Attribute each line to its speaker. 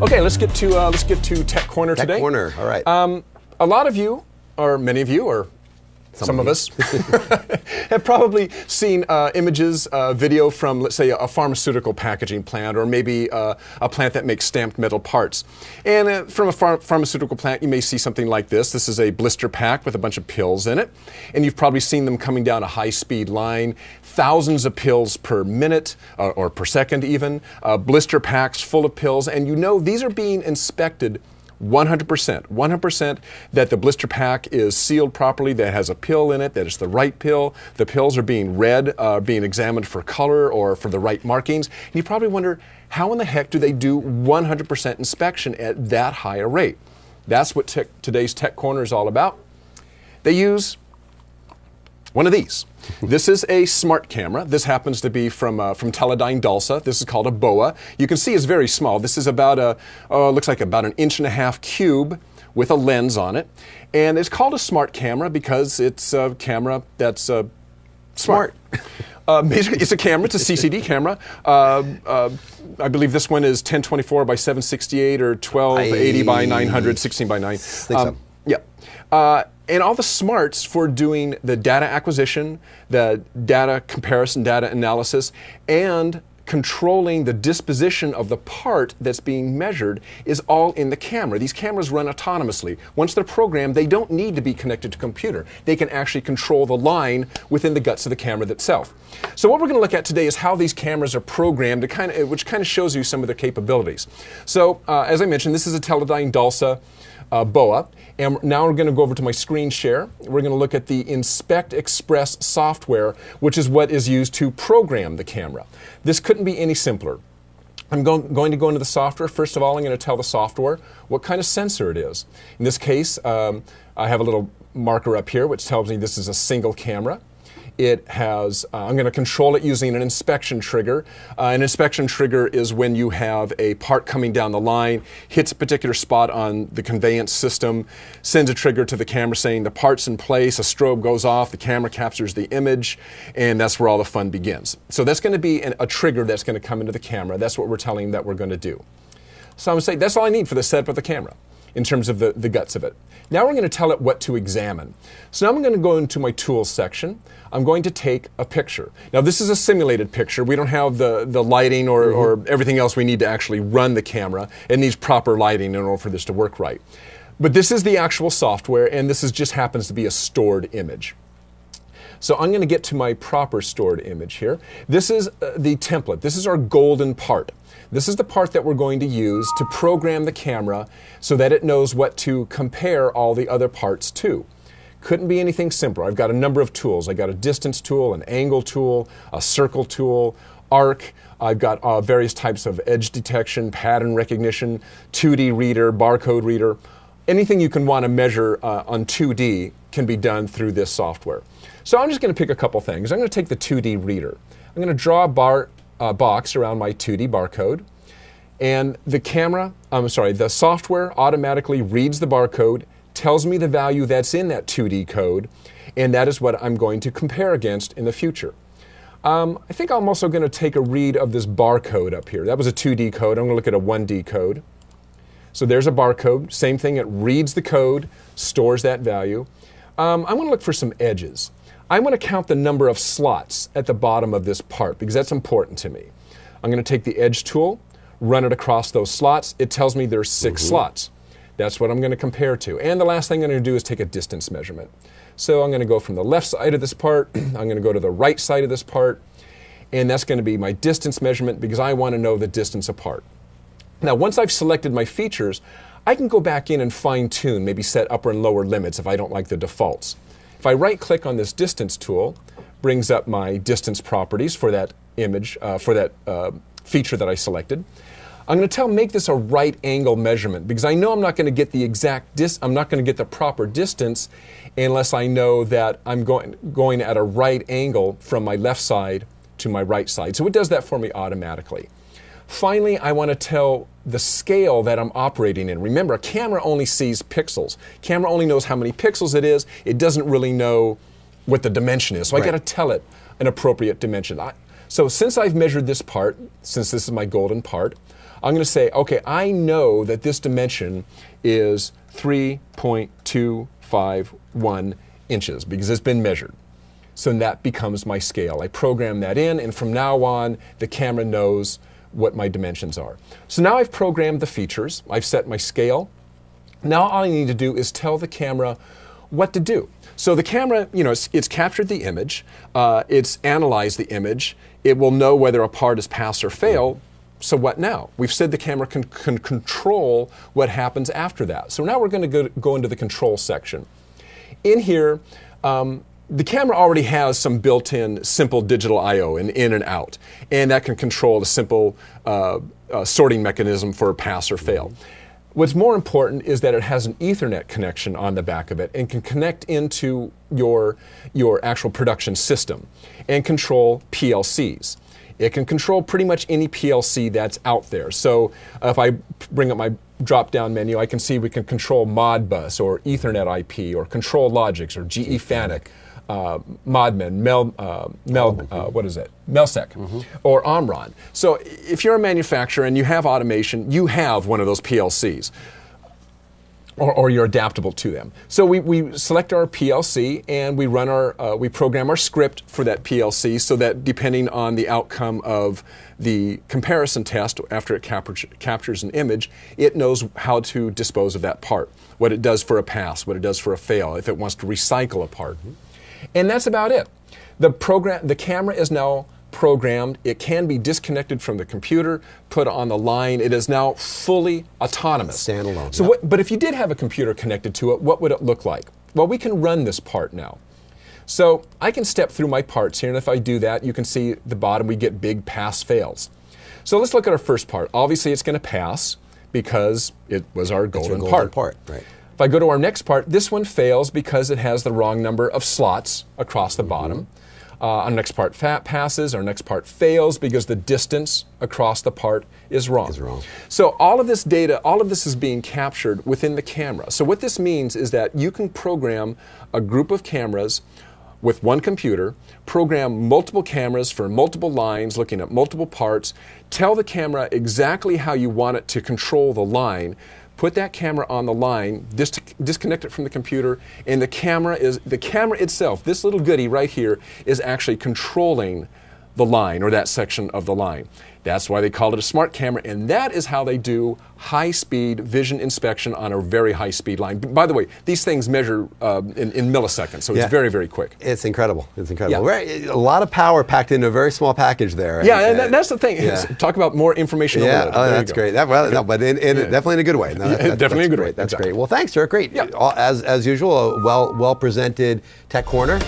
Speaker 1: Okay, let's get to Tech Corner today.
Speaker 2: Tech Corner, all right.
Speaker 1: A lot of you, or many of you, or some of us, have probably seen images, video from, let's say, a pharmaceutical packaging plant, or maybe a plant that makes stamped metal parts. And from a pharmaceutical plant, you may see something like this. This is a blister pack with a bunch of pills in it. And you've probably seen them coming down a high-speed line, thousands of pills per minute, or per second even, blister packs full of pills. And you know these are being inspected 100% that the blister pack is sealed properly, that has a pill in it, that it's the right pill. The pills are being read, being examined for color or for the right markings. And you probably wonder, how in the heck do they do 100% inspection at that high a rate? That's what today's Tech Corner is all about. They use one of these. This is a smart camera. This happens to be from Teledyne DALSA. This is called a BOA. You can see it's very small. This is about looks like about 1.5 inch cube with a lens on it. And it's called a smart camera because it's a camera that's smart. Basically, it's a camera. It's a CCD camera. I believe this one is 1024 by 768 or 1280 by 900, 16 by 9. Yeah. And all the smarts for doing the data acquisition, the data comparison, data analysis, and controlling the disposition of the part that's being measured is all in the camera. These cameras run autonomously. Once they're programmed, they don't need to be connected to a computer. They can actually control the line within the guts of the camera itself. So what we're going to look at today is how these cameras are programmed, which kind of shows you some of their capabilities. So as I mentioned, this is a Teledyne DALSA BOA. And now we're going to go over to my screen share. We're going to look at the iNspect Express software, which is what is used to program the camera. This couldn't be any simpler. I'm going to go into the software. First of all, I'm going to tell the software what kind of sensor it is. In this case, I have a little marker up here which tells me this is a single camera. It has, I'm going to control it using an inspection trigger. An inspection trigger is when you have a part coming down the line, hits a particular spot on the conveyance system, sends a trigger to the camera saying the part's in place, a strobe goes off, the camera captures the image, and that's where all the fun begins. So that's going to be a trigger that's going to come into the camera. That's what we're telling that we're going to do. So I'm going to say that's all I need for the setup of the camera in terms of the guts of it. Now we're going to tell it what to examine. So now I'm going to go into my tools section. I'm going to take a picture. Now this is a simulated picture. We don't have the lighting or everything else we need to actually run the camera. It needs proper lighting in order for this to work right. But this is the actual software, and this just happens to be a stored image. So I'm going to get to my proper stored image here. This is the template. This is our golden part. This is the part that we're going to use to program the camera so that it knows what to compare all the other parts to. Couldn't be anything simpler. I've got a number of tools. I've got a distance tool, an angle tool, a circle tool, arc. I've got various types of edge detection, pattern recognition, 2D reader, barcode reader. Anything you can want to measure on 2D can be done through this software. So I'm just going to pick a couple things. I'm going to take the 2D reader. I'm going to draw a box around my 2D barcode, and the software automatically reads the barcode, tells me the value that's in that 2D code, and that is what I'm going to compare against in the future. I think I'm also going to take a read of this barcode up here. That was a 2D code. I'm going to look at a 1D code. So there's a barcode. Same thing, it reads the code, stores that value. I'm going to look for some edges. I'm going to count the number of slots at the bottom of this part because that's important to me. I'm going to take the edge tool, run it across those slots. It tells me there's 6 slots. That's what I'm going to compare to. And the last thing I'm going to do is take a distance measurement. So I'm going to go from the left side of this part, I'm going to go to the right side of this part, and that's going to be my distance measurement because I want to know the distance apart. Now once I've selected my features, I can go back in and fine-tune, maybe set upper and lower limits if I don't like the defaults. If I right-click on this distance tool, brings up my distance properties for that image, for that feature that I selected. I'm going to make this a right angle measurement because I know I'm not going to get the I'm not going to get the proper distance unless I know that I'm going at a right angle from my left side to my right side. So it does that for me automatically. Finally, I want to tell the scale that I'm operating in. Remember, a camera only sees pixels. Camera only knows how many pixels it is. It doesn't really know what the dimension is. So I got to tell it an appropriate dimension. So since I've measured this part, since this is my golden part, I'm going to say, okay, I know that this dimension is 3.251 inches because it's been measured. So that becomes my scale. I program that in, and from now on, the camera knows what my dimensions are. So now I've programmed the features, I've set my scale. Now all I need to do is tell the camera what to do. So the camera, you know, it's captured the image, it's analyzed the image, it will know whether a part is pass or fail. So what now? We've said the camera can control what happens after that. So now we're going to go into the control section. In here, the camera already has some built-in simple digital I/O in and out, and that can control the simple sorting mechanism for pass or fail. What's more important is that it has an Ethernet connection on the back of it and can connect into your actual production system and control PLCs. It can control pretty much any PLC that's out there. So if I bring up my drop-down menu, I can see we can control Modbus or Ethernet IP or Control Logics or GE FANUC, Modman, Melsec, or Omron. So if you're a manufacturer and you have automation, you have one of those PLCs, or you're adaptable to them. So we select our PLC and we run we program our script for that PLC so that depending on the outcome of the comparison test after it captures an image, it knows how to dispose of that part, what it does for a pass, what it does for a fail, if it wants to recycle a part. And that's about it. The camera is now programmed. It can be disconnected from the computer, put on the line. It is now fully autonomous.
Speaker 2: Standalone.
Speaker 1: So, but if you did have a computer connected to it, what would it look like? Well, we can run this part now. So I can step through my parts here, and if I do that, you can see at the bottom we get big pass fails. So let's look at our first part. Obviously, it's going to pass because it was our golden part.
Speaker 2: Right.
Speaker 1: If I go to our next part, this one fails because it has the wrong number of slots across the bottom. Our next part passes, our next part fails because the distance across the part is wrong. So all of this data, all of this is being captured within the camera. So what this means is that you can program a group of cameras with one computer, program multiple cameras for multiple lines, looking at multiple parts, tell the camera exactly how you want it to control the line, put that camera on the line, disconnect it from the computer, and the camera itself, this little goodie right here, is actually controlling the line or that section of the line. That's why they call it a smart camera, and that is how they do high-speed vision inspection on a very high-speed line. By the way, these things measure in milliseconds, so it's very, very quick.
Speaker 2: It's incredible. It's incredible. Yeah. A lot of power packed into a very small package there.
Speaker 1: Yeah, and that's the thing. Yeah. Talk about more information overload.
Speaker 2: Oh, that's great. But definitely in a good way. No,
Speaker 1: definitely in a good way.
Speaker 2: That's great. Well, thanks, sir. Great. As usual, a well-presented Tech Corner.